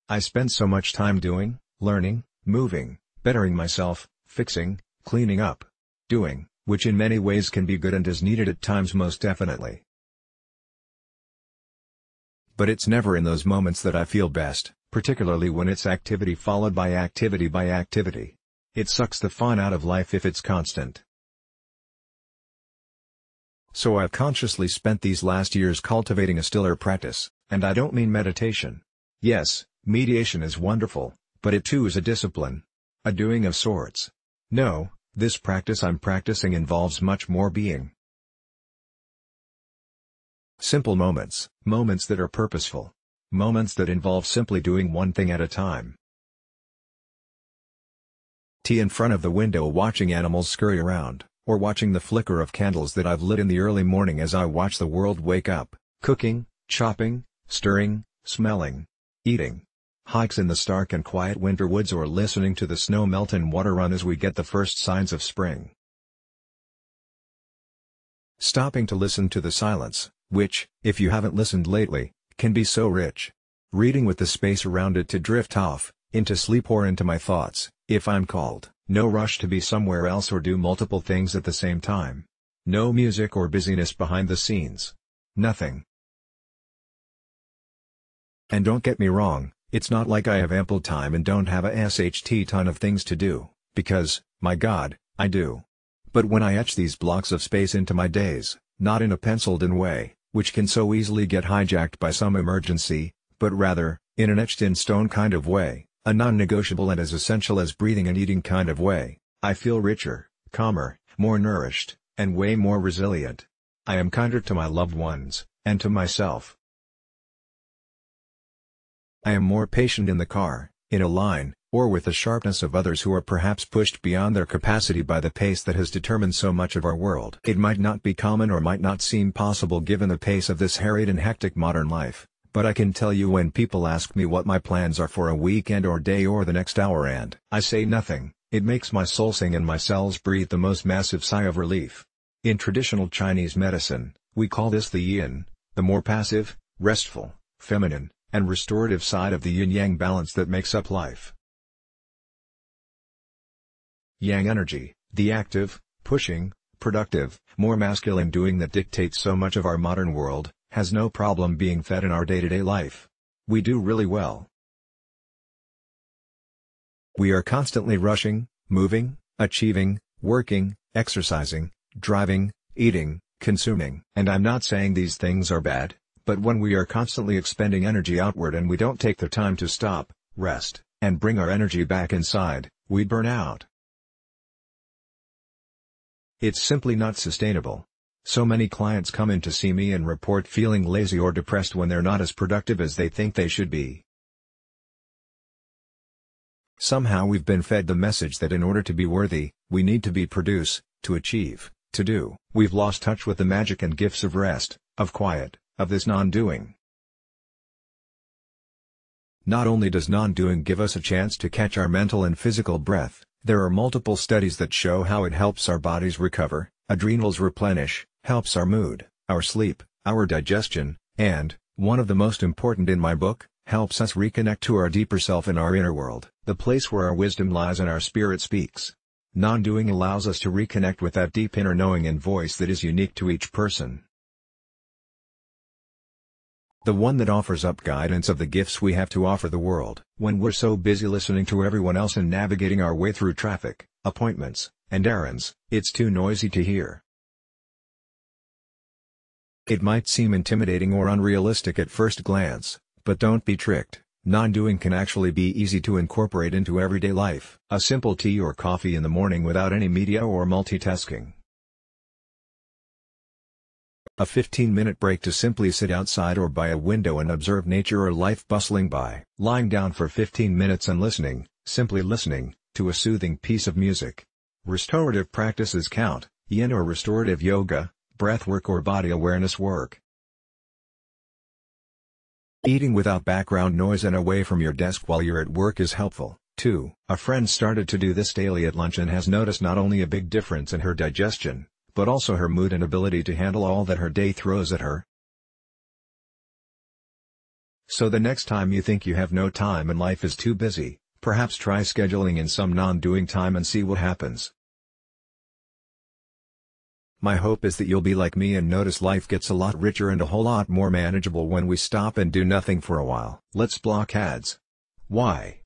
I spend so much time doing, learning, moving, bettering myself, fixing, cleaning up, doing, which in many ways can be good and is needed at times, most definitely. But it's never in those moments that I feel best, particularly when it's activity followed by activity by activity. It sucks the fun out of life if it's constant. So I've consciously spent these last years cultivating a stiller practice, and I don't mean meditation. Yes, meditation is wonderful, but it too is a discipline. A doing of sorts. No, this practice I'm practicing involves much more being. Simple moments, moments that are purposeful. Moments that involve simply doing one thing at a time. Tea in front of the window watching animals scurry around, or watching the flicker of candles that I've lit in the early morning as I watch the world wake up. Cooking, chopping, stirring, smelling, eating. Hikes in the stark and quiet winter woods, or listening to the snow melt and water run as we get the first signs of spring. Stopping to listen to the silence, which, if you haven't listened lately, can be so rich. Reading with the space around it to drift off, into sleep or into my thoughts, if I'm called. No rush to be somewhere else or do multiple things at the same time. No music or busyness behind the scenes. Nothing. And don't get me wrong, it's not like I have ample time and don't have a SHT ton of things to do, because, my God, I do. But when I etch these blocks of space into my days, not in a penciled-in way, which can so easily get hijacked by some emergency, but rather, in an etched-in-stone kind of way, a non-negotiable and as essential as breathing and eating kind of way, I feel richer, calmer, more nourished, and way more resilient. I am kinder to my loved ones, and to myself. I am more patient in the car, in a line, or with the sharpness of others who are perhaps pushed beyond their capacity by the pace that has determined so much of our world. It might not be common or might not seem possible given the pace of this harried and hectic modern life, but I can tell you when people ask me what my plans are for a weekend or day or the next hour and I say nothing, it makes my soul sing and my cells breathe the most massive sigh of relief. In traditional Chinese medicine, we call this the yin, the more passive, restful, feminine, and restorative side of the yin-yang balance that makes up life. Yang energy, the active, pushing, productive, more masculine doing that dictates so much of our modern world, has no problem being fed in our day-to-day life. We do really well. We are constantly rushing, moving, achieving, working, exercising, driving, eating, consuming. And I'm not saying these things are bad, but when we are constantly expending energy outward and we don't take the time to stop, rest, and bring our energy back inside, we burn out. It's simply not sustainable. So many clients come in to see me and report feeling lazy or depressed when they're not as productive as they think they should be. Somehow we've been fed the message that in order to be worthy, we need to produce, to achieve, to do. We've lost touch with the magic and gifts of rest, of quiet, of this non-doing. Not only does non-doing give us a chance to catch our mental and physical breath, there are multiple studies that show how it helps our bodies recover, adrenals replenish, helps our mood, our sleep, our digestion, and, one of the most important in my book, helps us reconnect to our deeper self in our inner world, the place where our wisdom lies and our spirit speaks. Non-doing allows us to reconnect with that deep inner knowing and voice that is unique to each person. The one that offers up guidance of the gifts we have to offer the world. When we're so busy listening to everyone else and navigating our way through traffic, appointments, and errands, it's too noisy to hear. It might seem intimidating or unrealistic at first glance, but don't be tricked. Non-doing can actually be easy to incorporate into everyday life. A simple tea or coffee in the morning without any media or multitasking. A 15-minute break to simply sit outside or by a window and observe nature or life bustling by. Lying down for 15 minutes and listening, simply listening, to a soothing piece of music. Restorative practices count, yin or restorative yoga, breath work or body awareness work. Eating without background noise and away from your desk while you're at work is helpful, too. A friend started to do this daily at lunch and has noticed not only a big difference in her digestion, but also her mood and ability to handle all that her day throws at her. So the next time you think you have no time and life is too busy, perhaps try scheduling in some non-doing time and see what happens. My hope is that you'll be like me and notice life gets a lot richer and a whole lot more manageable when we stop and do nothing for a while. Let's block ads. Why?